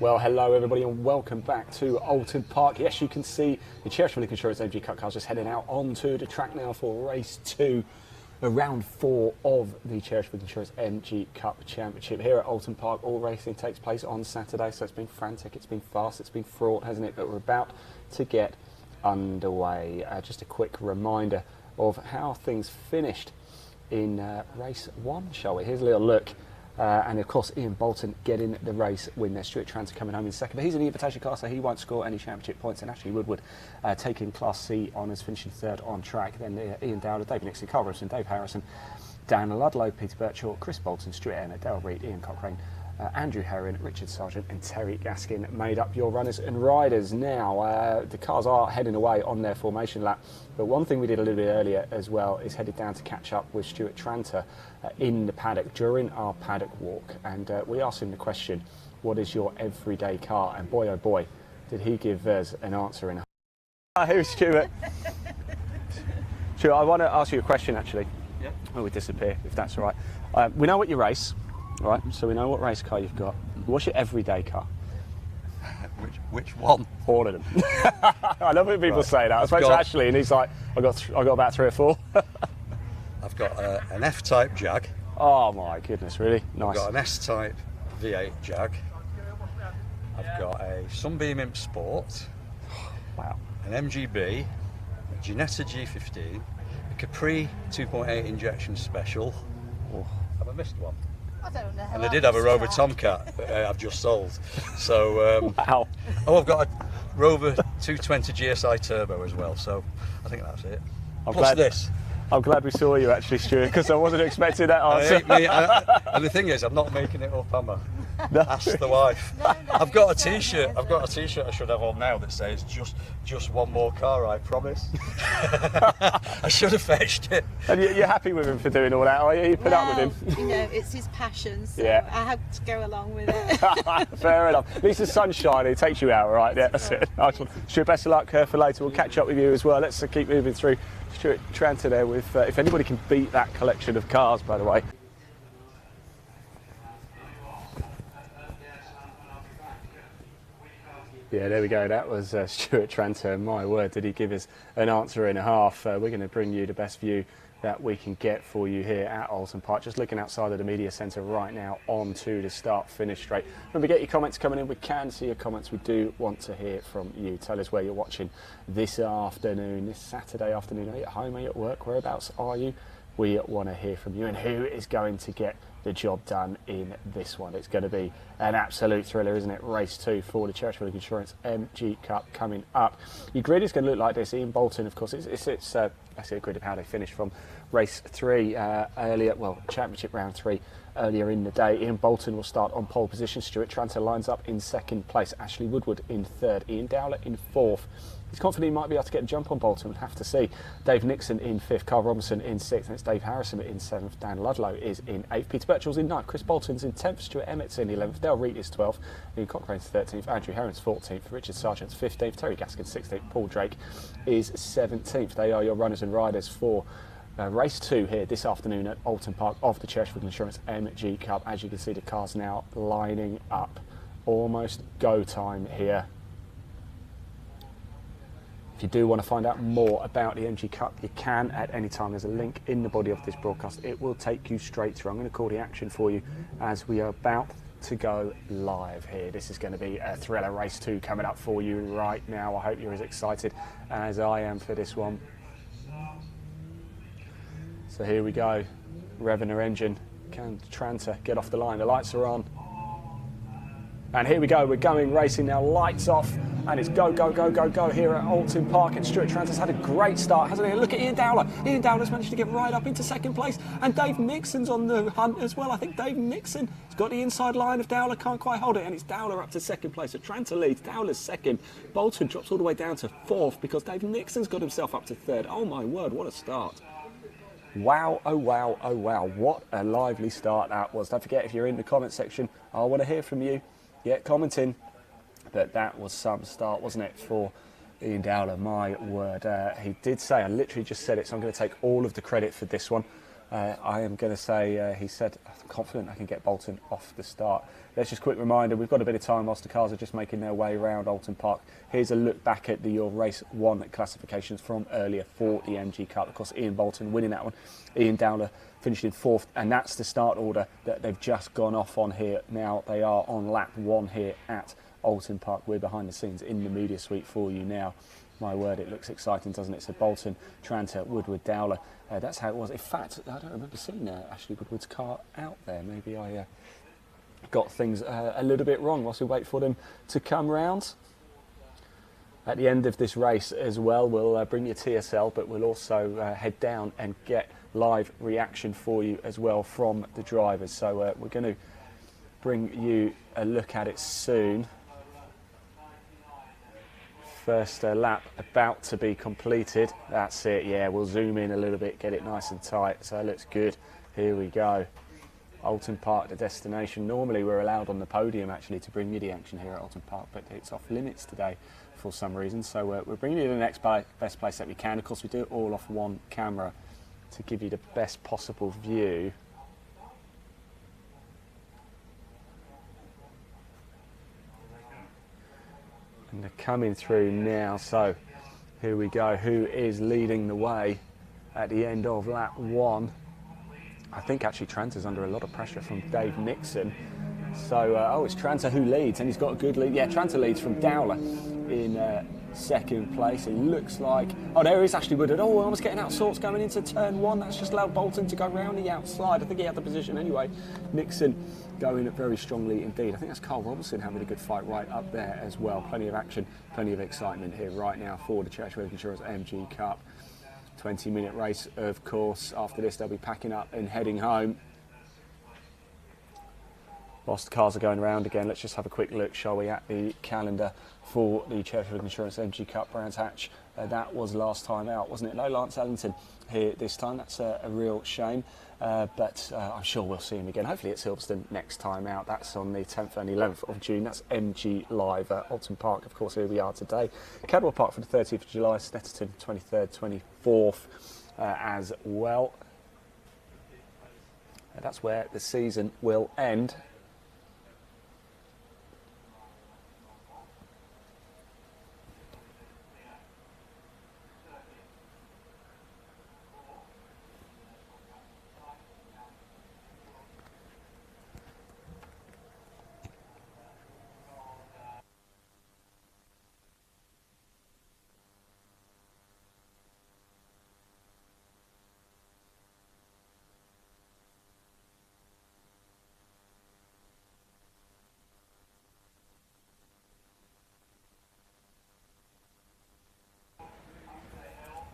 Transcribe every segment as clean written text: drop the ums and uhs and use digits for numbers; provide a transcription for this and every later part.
Well, hello everybody and welcome back to Oulton Park. Yes, you can see the Cherished Insurance MG Cup cars just heading out onto the track now for race 2, round 4 of the Cherished Insurance MG Cup Championship here at Oulton Park. All racing takes place on Saturday, so it's been frantic, it's been fast, it's been fraught, hasn't it? But we're about to get underway. Just a quick reminder of how things finished in race 1, shall we? Here's a little look. And of course, Ian Bolton getting the race win there. Stuart Tranter coming home in second, but he's in the invitation car, so he won't score any championship points. And Ashley Woodward taking Class C honours, finishing third on track. Then Ian Dowler, David Nixon, Carl Robson, Dave Harrison, Dan Ludlow, Peter Birchall, Chris Bolton, Stuart Emmett, Dale Reid, Ian Cochrane, Andrew Herring, Richard Sargent and Terry Gaskin made up your runners and riders. Now, the cars are heading away on their formation lap, but one thing we did a little bit earlier as well is headed down to catch up with Stuart Tranter in the paddock during our paddock walk, and we asked him the question, what is your everyday car? And boy oh boy, did he give us an answer in. Here's Stuart. Stuart, I want to ask you a question actually. Yep. Oh, we disappear, if that's all right. We know what you race. All right, so we know what race car you've got. What's your everyday car? Which one? All of them. I love when people say that. I spoke to Ashley and he's like, I got about 3 or 4. I've got an F-Type Jag. Oh my goodness, really? Nice. I've got an S-Type V8 Jag. I've got a Sunbeam Imp Sport. Wow. An MGB, a Ginetta G15, a Capri 2.8 injection special. Oh. Have I missed one? I don't know. And I did have a Rover Tomcat that I've just sold. So, wow. Oh, I've got a Rover 220 GSI Turbo as well. So I think that's it. I'm glad we saw you actually, Stuart, because I wasn't expecting that answer. And the thing is, I'm not making it up, am I? No. Ask the wife. No, I've got a T-shirt. I've got a T-shirt I should have on now that says "Just one more car, I promise." I should have fetched it. And you're happy with him for doing all that, are you? You put up with him. You know, it's his passion, so Yeah. I have to go along with it. Fair enough. At least the sun's shining, it takes you out, right? Yeah, that's it. Nice one. Stuart, best of luck for later. We'll catch up with you as well. Let's keep moving through. Stuart Tranter there with, if anybody can beat that collection of cars, by the way. Yeah, there we go. That was Stuart Tranter. My word, did he give us an answer and a half. We're going to bring you the best view that we can get for you here at Oulton Park. Just looking outside of the media centre right now onto the start-finish straight. Remember, get your comments coming in. We can see your comments. We do want to hear from you. Tell us where you're watching this afternoon, this Saturday afternoon. Are you at home? Are you at work? Whereabouts are you? We want to hear from you. And who is going to get the job done in this one? It's going to be an absolute thriller, isn't it? Race 2 for the Cherished Insurance MG Cup coming up. Your grid is going to look like this. Ian Bolton, of course, it's actually a grid of how they finished from race 3 earlier, well, championship round 3 earlier in the day. Ian Bolton will start on pole position. Stuart Tranter lines up in second place. Ashley Woodward in third. Ian Dowler in fourth. He's confident he might be able to get a jump on Bolton. We'll have to see. Dave Nixon in 5th, Carl Robinson in 6th, and it's Dave Harrison in 7th. Dan Ludlow is in 8th. Peter Birchall's in 9th. Chris Bolton's in 10th. Stuart Emmett's in 11th. Dale Reid is 12th. Ian Cochrane's 13th. Andrew Herring's 14th. Richard Sargent's 15th. Terry Gaskin's 16th. Paul Drake is 17th. They are your runners and riders for race 2 here this afternoon at Oulton Park of the Cherished Insurance MG Cup. As you can see, the cars now lining up. Almost go time here. If you do want to find out more about the MG Cup, you can at any time. There's a link in the body of this broadcast. It will take you straight through. I'm going to call the action for you as we are about to go live here. This is going to be a thriller. Race 2 coming up for you right now. I hope you're as excited as I am for this one. So here we go. Revving her engine. Can Tranter get off the line? The lights are on. And here we go, we're going racing now, lights off, and it's go, go, go, go, go here at Oulton Park. And Stuart Tranter's had a great start, hasn't he? Look at Ian Dowler. Ian Dowler's managed to get right up into second place, and Dave Nixon's on the hunt as well. I think Dave Nixon has got the inside line of Dowler, can't quite hold it, and it's Dowler up to second place. So Tranter leads, Dowler's second. Bolton drops all the way down to 4th because Dave Nixon's got himself up to 3rd. Oh my word, what a start. Wow, oh wow, oh wow, what a lively start that was. Don't forget, if you're in the comment section, I want to hear from you. Yeah, commenting. But that was some start, wasn't it, for Ian Dowler? My word. He did say, I literally just said it, so I'm going to take all of the credit for this one. I am going to say, he said, I'm confident I can get Bolton off the start. Let's just quick reminder, we've got a bit of time whilst the cars are just making their way around Oulton Park. Here's a look back at your race 1 classifications from earlier for the MG Cup. Of course, Ian Bolton winning that one. Ian Dowler finished in 4th, and that's the start order that they've just gone off on here. Now they are on lap 1 here at Oulton Park. We're behind the scenes in the media suite for you now. My word, it looks exciting, doesn't it? So Bolton, Tranter, Woodward, Dowler. That's how it was. In fact, I don't remember seeing Ashley Woodward's car out there. Maybe I got things a little bit wrong whilst we wait for them to come round. At the end of this race as well, we'll bring you TSL, but we'll also head down and get live reaction for you as well from the drivers. So we're going to bring you a look at it soon. First lap about to be completed. That's it, yeah, we'll zoom in a little bit, get it nice and tight, so it looks good. Here we go. Oulton Park, the destination. Normally we're allowed on the podium actually to bring you the action here at Oulton Park, but it's off limits today for some reason. So we're bringing you to the next best place that we can. Of course, we do it all off one camera to give you the best possible view. And they're coming through now, so here we go. Who is leading the way at the end of lap 1? I think actually Tranter's under a lot of pressure from Dave Nixon. So, it's Tranter who leads, and he's got a good lead. Yeah, Tranter leads from Dowler in second place. It looks like, oh, there is Ashley Woodward. Oh, almost getting out of sorts going into turn 1. That's just allowed Bolton to go round the outside. I think he had the position anyway. Nixon going very strongly indeed. I think that's Carl Robinson having a good fight right up there as well. Plenty of action, plenty of excitement here right now for the Cherished Insurance MG Cup. 20-minute race, of course. After this, they'll be packing up and heading home. Whilst the cars are going around again, let's just have a quick look, shall we, at the calendar for the Cherished Insurance MG Cup Brands Hatch. That was last time out, wasn't it? No Lance Ellington here this time. That's a real shame, but I'm sure we'll see him again. Hopefully at Silverstone next time out. That's on the 10th and 11th of June. That's MG Live at Oulton Park. Of course, here we are today. Cadwell Park for the 30th of July, Snetterton 23rd, 24th as well. That's where the season will end.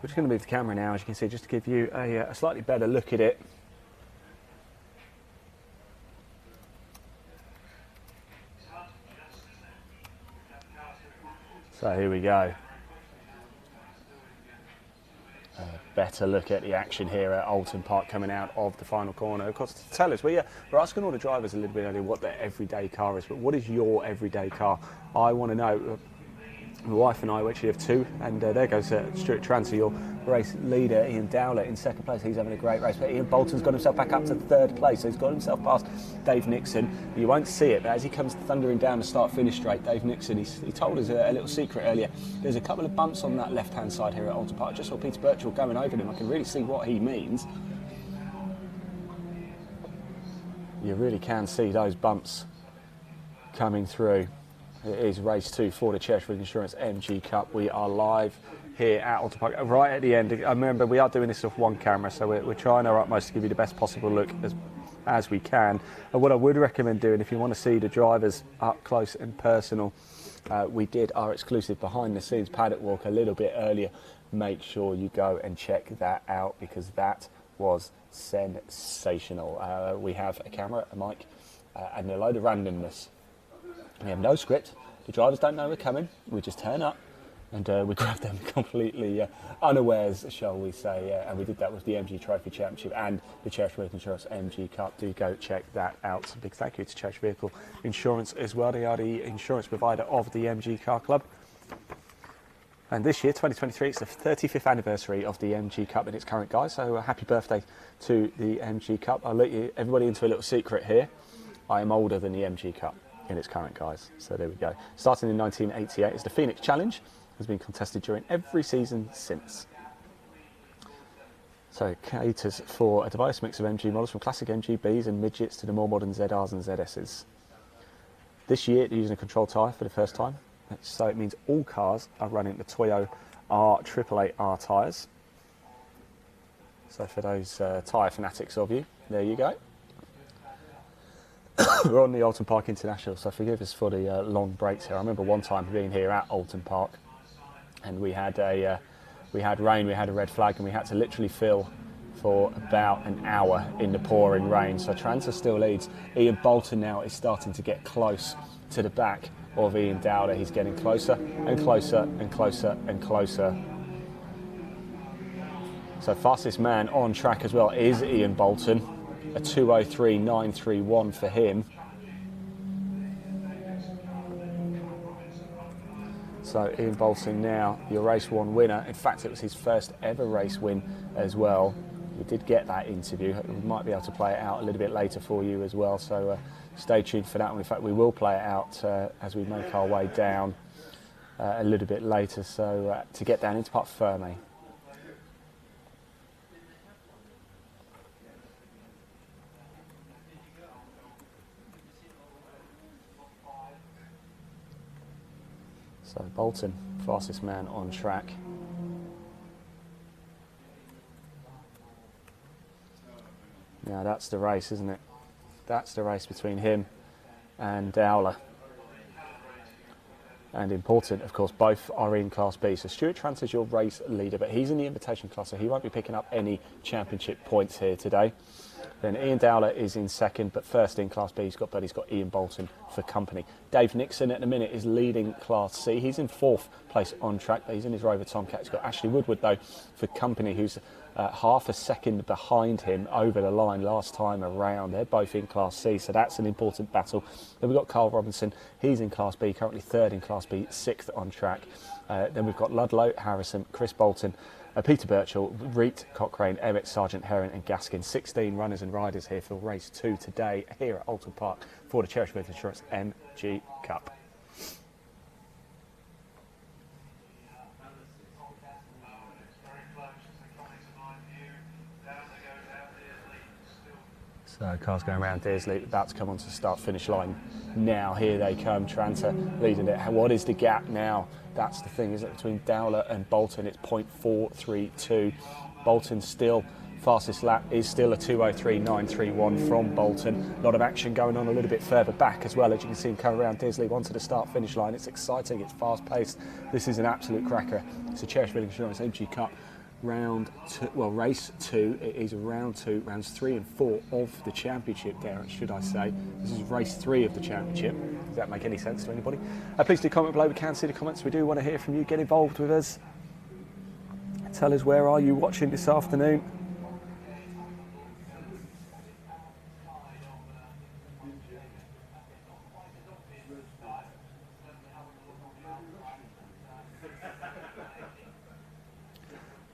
We're just going to move the camera now, as you can see, just to give you a slightly better look at it. So here we go. Better look at the action here at Oulton Park coming out of the final corner. Of course, to tell us, we're asking all the drivers a little bit earlier what their everyday car is, but what is your everyday car? I want to know. My wife and I actually have two, and there goes Stuart Tranter, your race leader. Ian Dowler in second place. He's having a great race, but Ian Bolton's got himself back up to third place, so he's got himself past Dave Nixon. You won't see it, but as he comes thundering down the start-finish straight, Dave Nixon, he told us a little secret earlier. There's a couple of bumps on that left-hand side here at Oulton Park. I just saw Peter Birchall going over them. I can really see what he means. You really can see those bumps coming through. It is race 2 for the Cherished Insurance MG Cup. We are live here at Oulton Park, right at the end. I remember we are doing this off one camera, so we're trying our utmost to give you the best possible look as we can. And what I would recommend doing, if you want to see the drivers up close and personal, we did our exclusive behind the scenes paddock walk a little bit earlier. Make sure you go and check that out, because that was sensational. We have a camera, a mic, and a load of randomness. We have no script. The drivers don't know we're coming. We just turn up and we grab them completely unawares, shall we say. And we did that with the MG Trophy Championship and the Cherished Insurance MG Cup. Do go check that out. A big thank you to Cherished Vehicle Insurance as well. They are the insurance provider of the MG Car Club. And this year, 2023, it's the 35th anniversary of the MG Cup in its current guise. So happy birthday to the MG Cup. I'll let you everybody into a little secret here. I am older than the MG Cup in its current guise. So there we go. Starting in 1988, it's the Phoenix Challenge. Has been contested during every season since. So it caters for a diverse mix of MG models from classic MGBs and midgets to the more modern ZRs and ZSs. This year, they're using a control tyre for the first time. So it means all cars are running the Toyo R888R tyres. So for those tyre fanatics of you, there you go. We're on the Oulton Park International, so forgive us for the long breaks here. I remember one time being here at Oulton Park, and we had rain, we had a red flag, and we had to literally fill for about an hour in the pouring rain. So Tranter still leads. Ian Bolton now is starting to get close to the back of Ian Dowder. He's getting closer and closer and closer and closer. So fastest man on track as well is Ian Bolton, a 2:03.931 for him. So Ian Bolton now your race one winner. In fact, it was his first ever race win as well. We did get that interview. We might be able to play it out a little bit later for you as well. So stay tuned for that one. In fact, we will play it out as we make our way down a little bit later. So to get down into Parc Fermé. So Bolton, fastest man on track. Now that's the race, isn't it? That's the race between him and Dowler. And important, of course, both are in Class B. So Stuart Tranter's your race leader, but he's in the invitation class, so he won't be picking up any championship points here today. Then Ian Dowler is in second, but first in Class B, he's got Ian Bolton for company. Dave Nixon at the minute is leading Class C. He's in fourth place on track, but he's in his Rover Tomcat. He's got Ashley Woodward, though, for company, who's half a second behind him over the line last time around. They're both in Class C, so that's an important battle. Then we've got Carl Robinson. He's in Class B, currently third in Class B, sixth on track. Then we've got Ludlow, Harrison, Chris Bolton, Peter Birchall, Reet, Cochrane, Emmett, Sargent, Heron and Gaskin. 16 runners and riders here for race 2 today here at Oulton Park for the Cherished Insurance MG Cup. So cars going around Dearsley, about to come onto the start-finish line now. Here they come, Tranter leading it. What is the gap now? That's the thing, isn't it, between Dowler and Bolton? It's 0.432. Bolton still, fastest lap is still a 2:03.931 from Bolton. A lot of action going on a little bit further back as well. As you can see him come around Dearsley onto the start-finish line. It's exciting, it's fast-paced. This is an absolute cracker. It's a Cherished Insurance MG Cup. Race 2. It is round 2, rounds 3 and 4 of the championship, Darren, should I say. This is race 3 of the championship. Does that make any sense to anybody? Please do comment below. We can see the comments. We do want to hear from you. Get involved with us. Tell us, where are you watching this afternoon?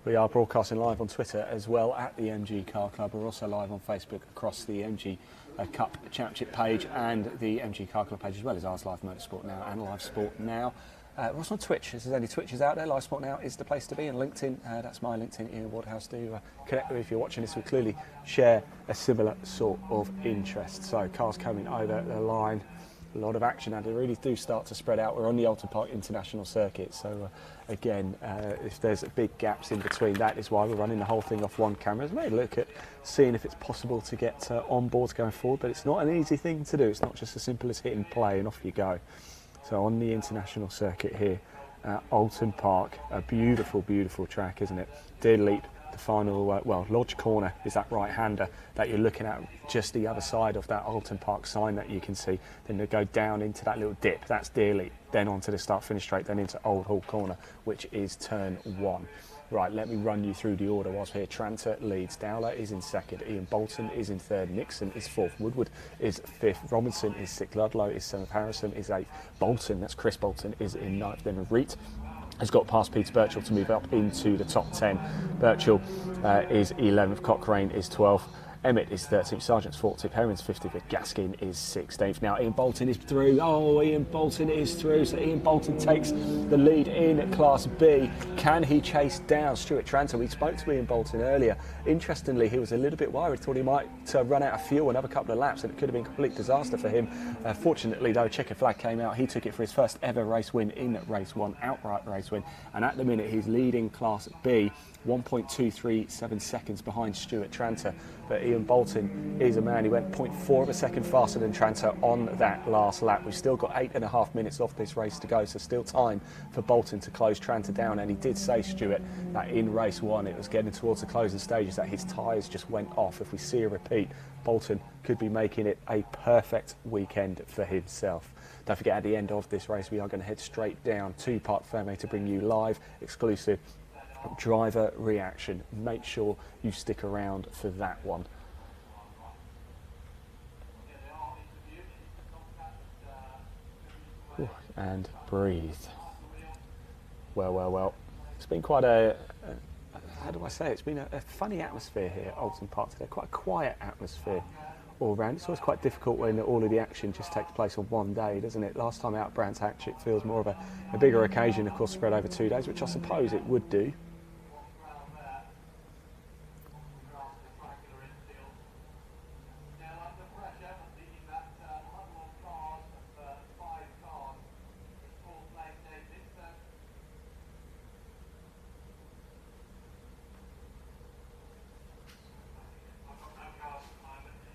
We are broadcasting live on Twitter as well at the MG Car Club. We're also live on Facebook across the MG Cup Championship page and the MG Car Club page, as well as ours, Live Motorsport Now and Live Sport Now. We're also on Twitch. If there's any Twitches out there, Live Sport Now is the place to be. And LinkedIn, that's my LinkedIn, Ian Wardhouse. Do connect with me if you're watching this. We clearly share a similar sort of interest. So cars coming over the line. A lot of action, and they really do start to spread out. We're on the Oulton Park International Circuit, so again, if there's big gaps in between, that is why we're running the whole thing off one camera. We may look at seeing if it's possible to get on boards going forward, but it's not an easy thing to do. It's not just as simple as hit and play and off you go. So on the International Circuit here at Oulton Park, a beautiful, beautiful track, isn't it? Deer Leap, the final, Lodge Corner is that right-hander that you're looking at just the other side of that Oulton Park sign that you can see. Then they go down into that little dip, that's Deer Leap, then onto the start-finish straight, then into Old Hall Corner, which is turn 1. Right, let me run you through the order whilst here. Tranter leads, Dowler is in second, Ian Bolton is in third, Nixon is fourth, Woodward is fifth, Robinson is sixth, Ludlow is seventh, Harrison is eighth, Bolton, that's Chris Bolton, is in ninth, then Reet has got past Peter Birchall to move up into the top 10. Birchall is 11th, Cochrane is 12th. Emmett is 13th, Sargent's 14th, Herron's 50th, Gaskin is 16th. Now Ian Bolton is through. Oh, Ian Bolton is through. So Ian Bolton takes the lead in Class B. Can he chase down Stuart Tranter? We spoke to Ian Bolton earlier. Interestingly, he was a little bit worried, thought he might run out of fuel another couple of laps, and it could have been a complete disaster for him. Fortunately, though, checker flag came out. He took it for his first ever race win in race 1, outright race win. And at the minute, he's leading Class B, 1.237 seconds behind Stuart Tranter. But Ian Bolton is a man. He went 0.4 of a second faster than Tranter on that last lap. We've still got 8.5 minutes off this race to go, so still time for Bolton to close Tranter down. And he did say, Stuart, that in race 1 it was getting towards the closing stages that his tyres just went off. If we see a repeat, Bolton could be making it a perfect weekend for himself. Don't forget, at the end of this race, we are going to head straight down to Parc Fermé to bring you live, exclusive driver reaction. Make sure you stick around for that one. And breathe. Well. It's been quite a how do I say it? It's been a funny atmosphere here at Oulton Park today. Quite a quiet atmosphere all round. It's always quite difficult when all of the action just takes place on one day, doesn't it? Last time out at Brands Hatch, it feels more of a bigger occasion, of course, spread over 2 days, which I suppose it would do.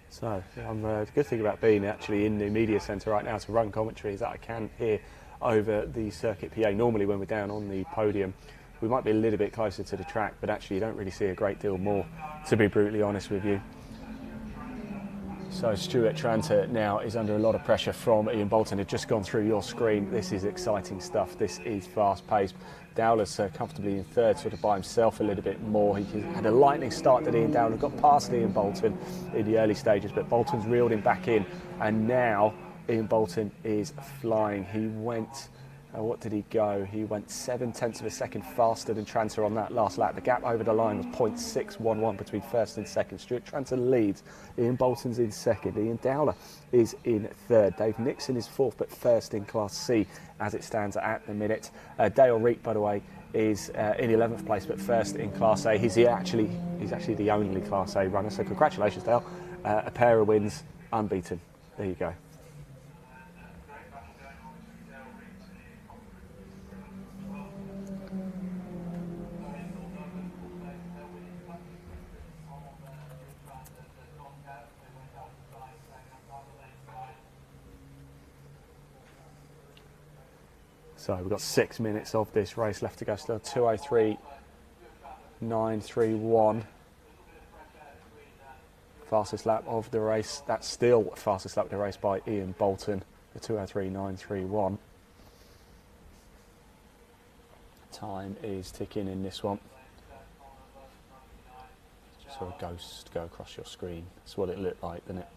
So the good thing about being actually in the media centre right now to run commentary is that I can hear over the circuit PA. Normally when we're down on the podium, we might be a little bit closer to the track, but actually you don't really see a great deal more, to be brutally honest with you. So Stuart Tranter now is under a lot of pressure from Ian Bolton. Had just gone through your screen. This is exciting stuff. This is fast-paced. Dowler's comfortably in third, sort of by himself a little bit more. He had a lightning start that Ian Dowler got past Ian Bolton in the early stages, but Bolton's reeled him back in, and now Ian Bolton is flying. He went, what did he go? He went 0.7 of a second faster than Tranter on that last lap. The gap over the line was 0.611 between first and second. Stuart Tranter leads. Ian Bolton's in second. Ian Dowler is in third. Dave Nixon is fourth, but first in Class C as it stands at the minute. Dale Reek, by the way, is in 11th place, but first in Class A. He's actually the only Class A runner, so congratulations, Dale. A pair of wins, unbeaten. There you go. So we've got 6 minutes of this race left to go. Still 2:03.931. Fastest lap of the race. That's still fastest lap of the race by Ian Bolton. The 2:03.931. Time is ticking in this one. Just saw a ghost go across your screen. That's what it looked like, didn't it?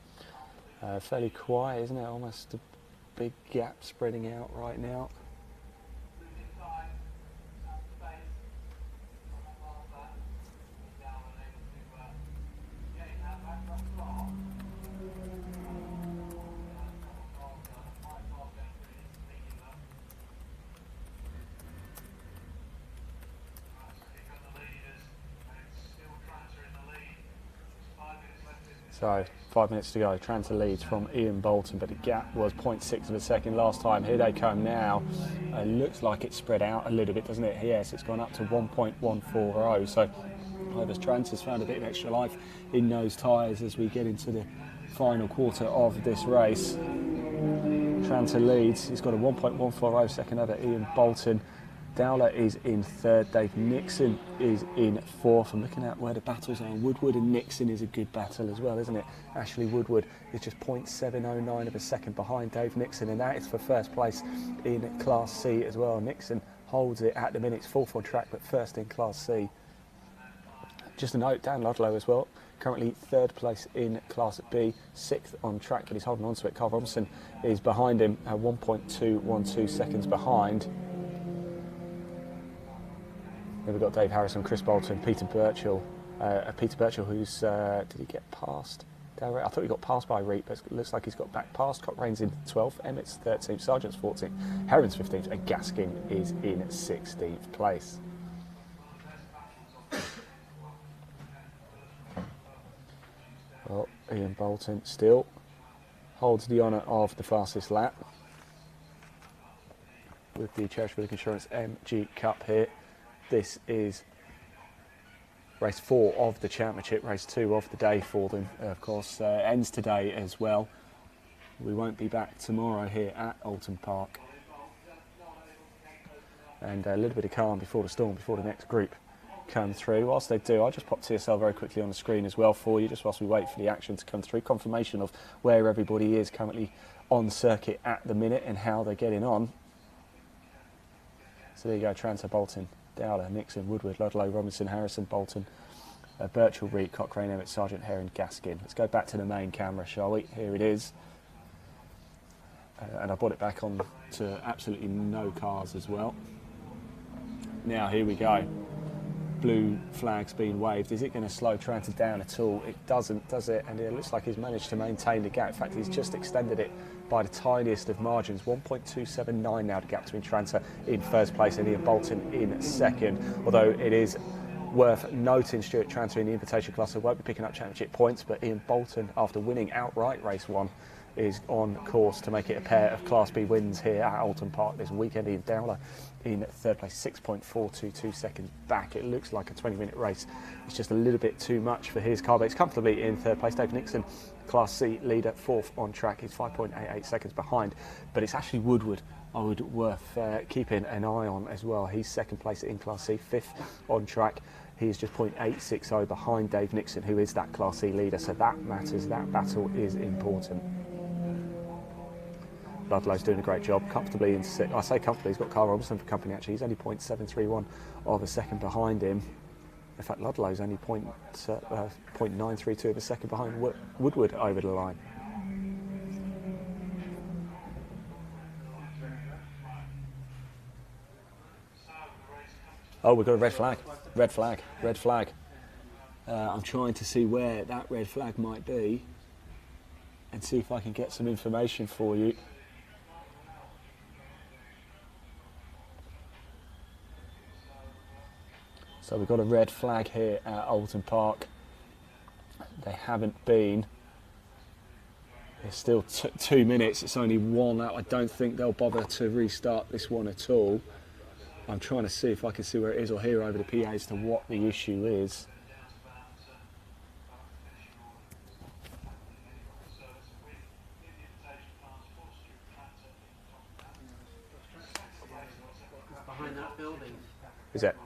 Fairly quiet, isn't it? Almost a big gap spreading out right now. So 5 minutes to go. Tranter leads from Ian Bolton, but the gap was 0.6 of a second last time. Here they come now. Looks like it's spread out a little bit, doesn't it? Yes, it's gone up to 1.140. So Tranter's found a bit of extra life in those tyres as we get into the final quarter of this race. Tranter leads. He's got a 1.140 second over Ian Bolton. Dowler is in third. Dave Nixon is in fourth. I'm looking at where the battles are. Woodward and Nixon is a good battle as well, isn't it? Ashley Woodward is just 0.709 of a second behind Dave Nixon, and that is for first place in Class C as well. Nixon holds it at the minute. It's fourth on track, but first in Class C. Just a note, Dan Ludlow as well, currently third place in Class B, sixth on track, but he's holding on to it. Carl Robinson is behind him, 1.212 seconds behind. Then we've got Dave Harrison, Chris Bolton, Peter Birchall. Peter Birchall, who's did he get past? I thought he got passed by Reed, but it looks like he's got back past. Cochrane's in 12th, Emmett's 13th, Sargent's 14th, Heron's 15th, and Gaskin is in 16th place. Well, Ian Bolton still holds the honour of the fastest lap with the Cherished Insurance MG Cup here. This is race 4 of the championship, race 2 of the day for them. Of course, ends today as well. We won't be back tomorrow here at Oulton Park. And a little bit of calm before the storm, before the next group come through. Whilst they do, I'll just pop TSL very quickly on the screen as well for you, just whilst we wait for the action to come through. Confirmation of where everybody is currently on circuit at the minute and how they're getting on. So there you go, Tranter, Bolton, Dowler, Nixon, Woodward, Ludlow, Robinson, Harrison, Bolton, Birchall, Reed, Cochrane, Emmett, Sargent, Heron, Gaskin. Let's go back to the main camera, shall we? Here it is. And I brought it back on to absolutely no cars as well. Now, here we go. Blue flag's been waved. Is it going to slow Tranter down at all? It doesn't, does it? And it looks like he's managed to maintain the gap. In fact, he's just extended it by the tiniest of margins. 1.279 now, the gap between Tranter in first place and Ian Bolton in second. Although it is worth noting, Stuart Tranter in the invitation class won't be picking up championship points, but Ian Bolton, after winning outright race 1, is on course to make it a pair of Class B wins here at Oulton Park this weekend. Ian Dowler in third place, 6.422 seconds back. It looks like a 20-minute race. It's just a little bit too much for his car, but it's comfortably in third place. Dave Nixon, Class C leader, 4th on track. He's 5.88 seconds behind, but it's actually Woodward I would worth keeping an eye on as well. He's second place in Class C, 5th on track. He is just 0.860 behind Dave Nixon, who is that Class C leader, so that matters. That battle is important. Ludlow's doing a great job, comfortably in sixth. I say comfortably, he's got Carl Robinson for company actually. He's only 0.731 of a second behind him. In fact, Ludlow's only 0.932 of a second behind Woodward over the line. Oh, we've got a red flag. Red flag. Red flag. I'm trying to see where that red flag might be and see if I can get some information for you. So we've got a red flag here at Oulton Park. They haven't been. There's still 2 minutes. It's only 1 out. I don't think they'll bother to restart this one at all. I'm trying to see if I can see where it is or hear over the PA as to what the issue is. Behind that building. Is it?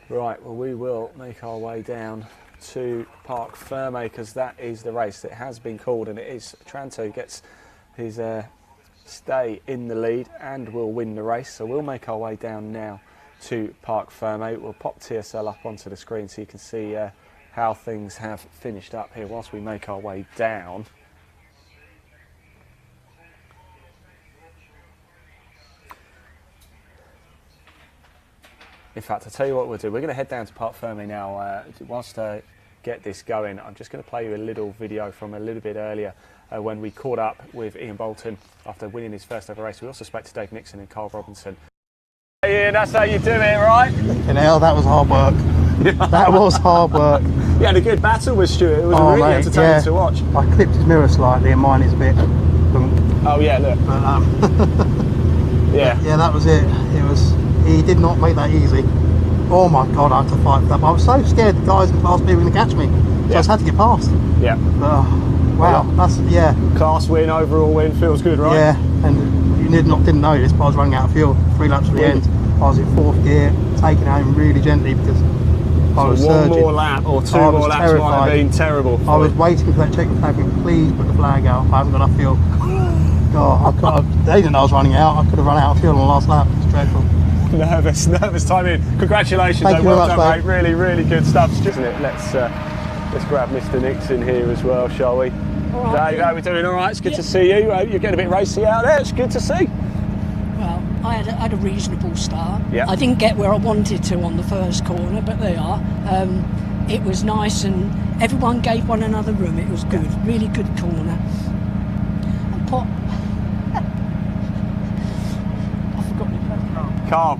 Right, well, we will make our way down to Park Ferme because that is the race that has been called, and it is Tranter who gets his stay in the lead and will win the race. So we'll make our way down now to Park Ferme. We'll pop TSL up onto the screen so you can see how things have finished up here whilst we make our way down. In fact, I'll tell you what we'll do. We're going to head down to Park Ferme now. Whilst I get this going, I'm just going to play you a little video from a little bit earlier when we caught up with Ian Bolton after winning his first ever race. We also spoke to Dave Nixon and Carl Robinson. Hey Ian, that's how you do it, right? Fucking hell, that was hard work. That was hard work. You had a good battle with Stuart. It was really entertaining to watch. I clipped his mirror slightly and mine is a bit... Oh yeah, look. But, yeah, that was it. It was... He did not make that easy. Oh my God, I had to fight for that. But I was so scared the guys in Class B were going to catch me. So I just had to get past. Yeah. But, wow, that's, yeah. Class win, overall win, feels good, right? Yeah, and you didn't know this, but I was running out of fuel 3 laps to the end. I was in 4th gear, taking home really gently because I was one surging. more lap or 2 more laps terrified. might have been terrible. I was waiting for that checkered flag, please put the flag out. I haven't got enough fuel. God, they didn't know I was running out. I could have run out of fuel on the last lap. It's dreadful. nervous timing. Congratulations, Thank you well very done, much, mate. Really, really good stuff, isn't it? Let's grab Mr. Nixon here as well, shall we? All right, Dave, how are we doing? All right, it's good to see you. You're getting a bit racy out there. It's good to see. Well, I had a reasonable start. Yeah. I didn't get where I wanted to on the first corner, but they are. It was nice, and everyone gave one another room. It was good, really good corner. And I forgot my place. Carl.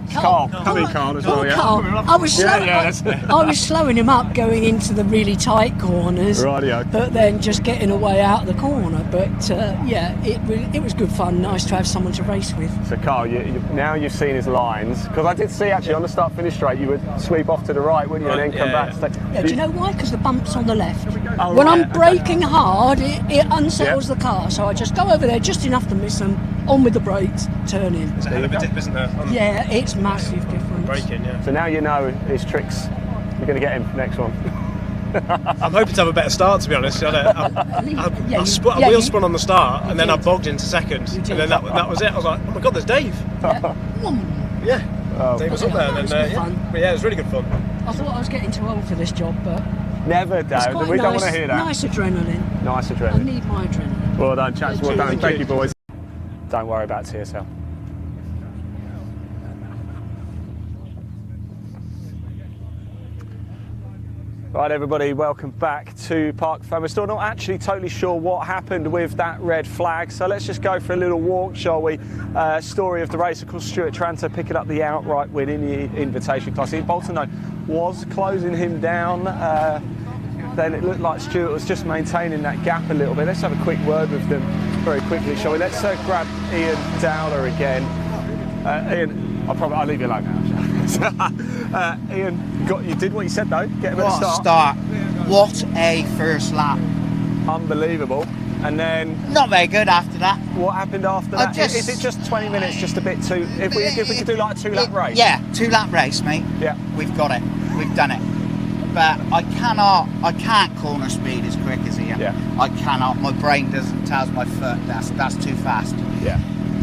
Come in, Carl, as well, yeah? Carl. I was I was slowing him up going into the really tight corners, Rightio. but then just getting away out of the corner. But it was good fun. Nice to have someone to race with. So, Carl, now you've seen his lines, because I did see actually on the start-finish straight you would sweep off to the right, wouldn't you, and then come back. Yeah, do you know why? Because the bump's on the left. Oh, When right, I'm braking hard, it unsettles the car, so I just go over there just enough to miss them, on with the brakes, turn in. There's a hell of a dip, isn't there? Yeah, it's massive difference. Braking, yeah. So now you know his tricks. You're going to get him next one. I'm hoping to have a better start, to be honest. I wheel spun on the start, and then I bogged into second, and then that was it. I was like, oh my god, there's Dave. Yeah. Dave was up there, and then but yeah, it was really good fun. I thought I was getting too old for this job, but Never, it's Dave. quite We don't nice, want to hear that. Nice adrenaline. Nice I adrenaline. need my adrenaline. Well done, chaps. Well done. Thank you, boys. Don't worry about TSL. Right, everybody, welcome back to Park Fun. We're still not actually totally sure what happened with that red flag, so let's just go for a little walk, shall we? Story of the race, of course, Stuart Tranter picking up the outright win in the invitation class. Bolton, though, was closing him down. Then it looked like Stuart was just maintaining that gap a little bit. Let's have a quick word with them very quickly, shall we? Let's grab Ian Dowler again. Ian, I'll leave you alone now. Ian, you did what you said though. Get a bit of start. What a first lap. Unbelievable. And then Not very good after that. what happened after that? Is it just 20 minutes, just a bit too? If we could do like a 2-lap race. Yeah, 2-lap race, mate. Yeah. We've got it. We've done it. But I can't corner speed as quick as Ian. Yeah. I cannot. My brain tells my foot that's too fast. Yeah.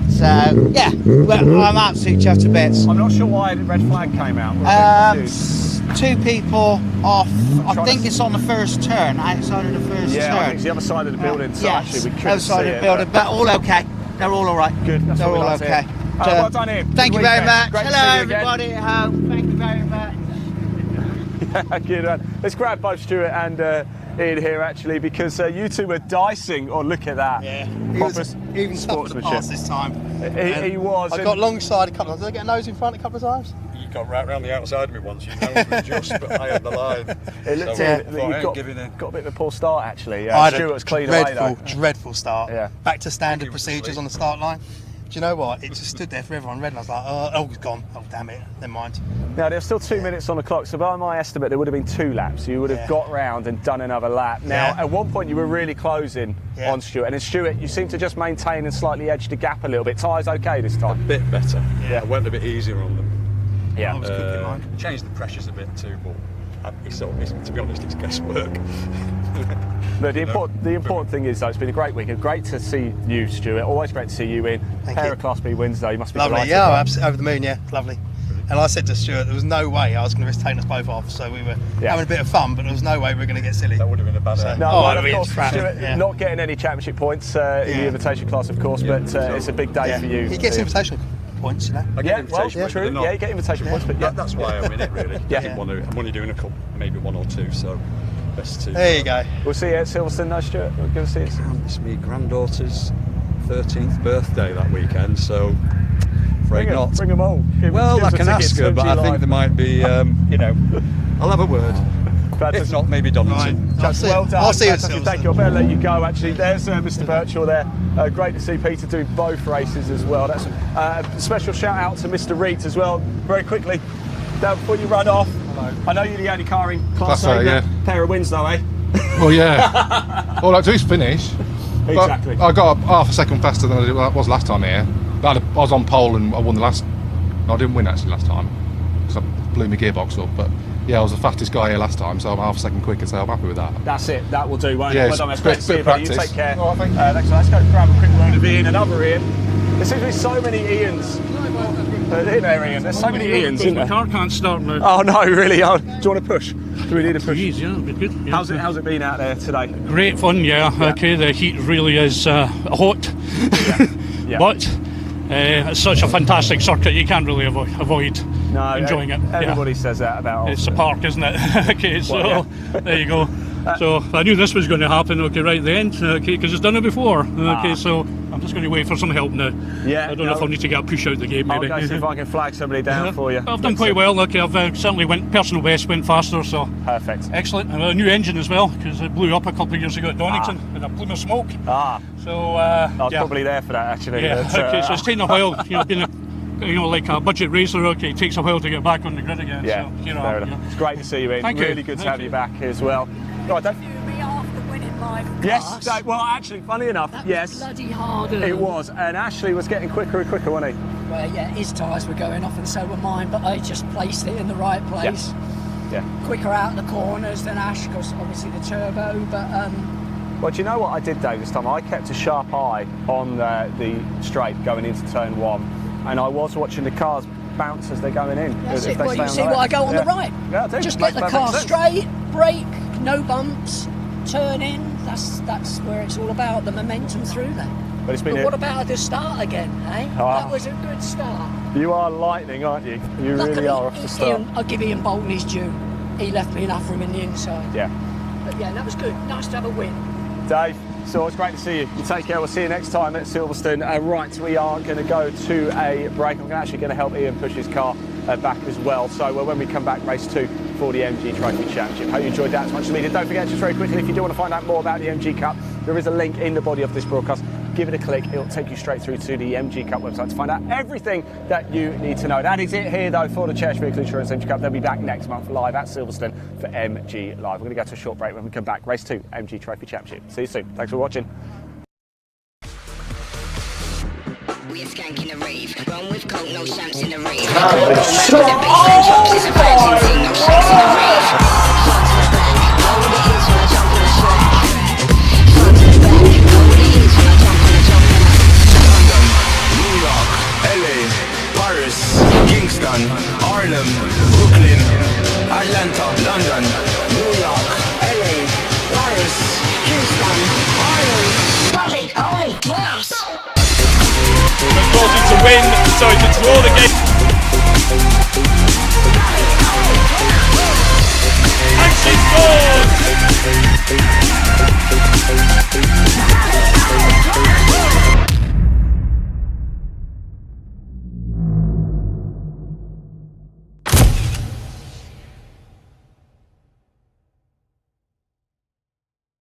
So yeah, well, I'm absolutely chuffed to bits. I'm not sure why the red flag came out. We're a bit confused. Two people off. I Trying think to- it's on the first turn, outside of the first Yeah, I think turn. it's the other side of the building, so Yes, actually we couldn't other side see of the it, building, but all okay. They're all right. Good, that's They're what we all like to okay. hear. Well done, Ian. Thank Good you very weekend. much. Great to Hello, see you again. everybody at home. Thank you very much. Good one. Let's grab both Stuart and Ian here actually, because you two were dicing. Oh, look at that. Yeah, Proper he was tough for the pass this time. He was. I got alongside a couple of times. Did I get a nose in front a couple of times? You got right round the outside of me once. You know it was just, but I had the line. It looked So, that I you ain't got giving in. a bit of a poor start actually. I had Stuart a was clean away though. dreadful start. Yeah. Back to standard Thank you for procedures sleep. on the start line. Do you know what? It just stood there for everyone red, and I was like, oh, it's gone. Oh, damn it. Never mind. Now there's still 2 minutes on the clock, so by my estimate there would have been 2 laps. You would have Yeah. got round and done another lap. Now Yeah. at one point you were really closing Yeah. on Stuart, and then Stuart, you seem to just maintain and slightly edge the gap a little bit. Tyres okay this time? Bit better. Yeah. I went a bit easier on them. Yeah. I was keeping mine. Changed the pressures a bit too, but to be honest, it's guesswork. But the important thing is though, it's been a great weekend. Great to see you, Stuart. Always great to see you in. Thank Pair you. of Class B wins though. You must be Lovely. delighted. Yeah, right? absolutely over the moon. Yeah, lovely. And I said to Stuart, there was no way I was going to risk taking us both off. So we were Yeah. having a bit of fun, but there was no way we were going to get silly. That would have been a bad idea. No, Oh, well, that'd of be course, tragic, Stuart, yeah. not getting any championship points in the Yeah. invitation class, of course, but it's a big day Yeah. for you. He gets Ian. invitation points, you know. I get Yeah, well, invitation, but true. they're not- Yeah, you get invitation points, but yeah. That's why I'm in it, really. Yeah. I didn't want to, I'm only doing a couple, maybe 1 or 2, so best to. There you go. We'll see you at Silverstone, though, Stuart. We'll go see it. It's my granddaughter's 13th birthday that weekend, so afraid not. Bring them all. Well, I can ask her, but I think there might be, I'll have a word. If not, maybe Donaldson. Right. I'll see, Well done. I'll see you at Fantastic. Thank Silverstone. you. I better let you go, actually. There's Mr. Birchall there. Great to see Peter doing both races as well. That's a special shout out to Mr. Reed as well. Very quickly, now before you run off, I know you're the only car in Class Class A, A, yeah. pair of wins though, eh? Well, yeah. All I do is finish. But Exactly. I got half a second faster than I was last time here. But I was on pole and I won the last. No, I didn't win actually last time because I blew my gearbox up. But yeah, I was the fastest guy here last time, so I'm half a second quicker. So I'm happy with that. That's it. That will do, won't Yeah, it? Well it's done. It's a great bit- to see you, bit buddy. You practice. take care. Oh, thank you. Let's go grab a quick round of Ian, another Ian. There seems to be so many Ians. there, Ian. There's so many Ians, isn't My there? car can't start now. Oh no, really? Oh, do you want to push? Do we need a push? Please, yeah, it'd be good. Yeah. How's it been out there today? Great fun, yeah. Okay, the heat really is hot, Yeah. but it's such a fantastic circuit. You can't really avoid No, enjoying it. Everybody says that about It's a park, isn't it? Okay, so Well, there you go. So I knew this was going to happen. Okay, right at the end. Okay, because it's done it before. Okay, so I'm just going to wait for some help now. Yeah, I don't know if I'll need to get a push out the gate. Maybe. I'll go see if I can flag somebody down for you. I've done quite well. Okay, I've certainly went personal best, went faster. So perfect. Excellent. And a new engine as well because it blew up a couple of years ago at Donington with a plume of smoke. So I was probably there for that actually. Yeah. But, okay, so it's taken a while. Being like a budget racer, okay, it takes a while to get back on the grid again. Yeah, so, fair enough. It's great to see you in. Thank you. Really good to Thank have you you. back as well. Right, don't... After winning my Yes, class, well, actually, funny enough, that yes. was bloody hard. It was, and Ashley was getting quicker and quicker, wasn't he? Well, yeah, his tyres were going off and so were mine, but I just placed it in the right place. Yeah. Quicker out the corners than Ash, because obviously the turbo, but... Well, do you know what I did, Dave, this time? I kept a sharp eye on the straight going into turn one, and I was watching the cars bounce as they're going in. That's if it. they Well, stay you on see the what I right. go on the right. Yeah, I do. Just Makes get the perfect car sense. straight, brake, no bumps, turn in. That's where it's all about, the momentum through there. But it's been what about the start again, eh? That was a good start. You are lightning, aren't you? You Luckily, really are off the start. I'll give Ian Bolton his due. He left me enough room in the inside. Yeah. But yeah, that was good. Nice to have a win. Dave, so it's great to see you. You take care. We'll see you next time at Silverstone. Right, we are going to go to a break. I'm actually going to help Ian push his car back as well. So when we come back, race 2 for the MG Trophy Championship. Hope you enjoyed that as much as me did. Don't forget, just very quickly, if you do want to find out more about the MG Cup, there is a link in the body of this broadcast. Give it a click. It'll take you straight through to the MG Cup website to find out everything that you need to know. That is it here, though, for the Cherished Vehicle Insurance MG Cup. They'll be back next month live at Silverstone for MG Live. We're going to go to a short break. When we come back, race 2, MG Trophy Championship. See you soon. Thanks for watching. We're skanking the rave. Run with coke, no shanks in the rave. Kingston, Harlem, Brooklyn, Atlanta, London, New York, LA, Paris, Kingston, Harlem, Bobby, oh, yes! To win, sorry, to draw the game.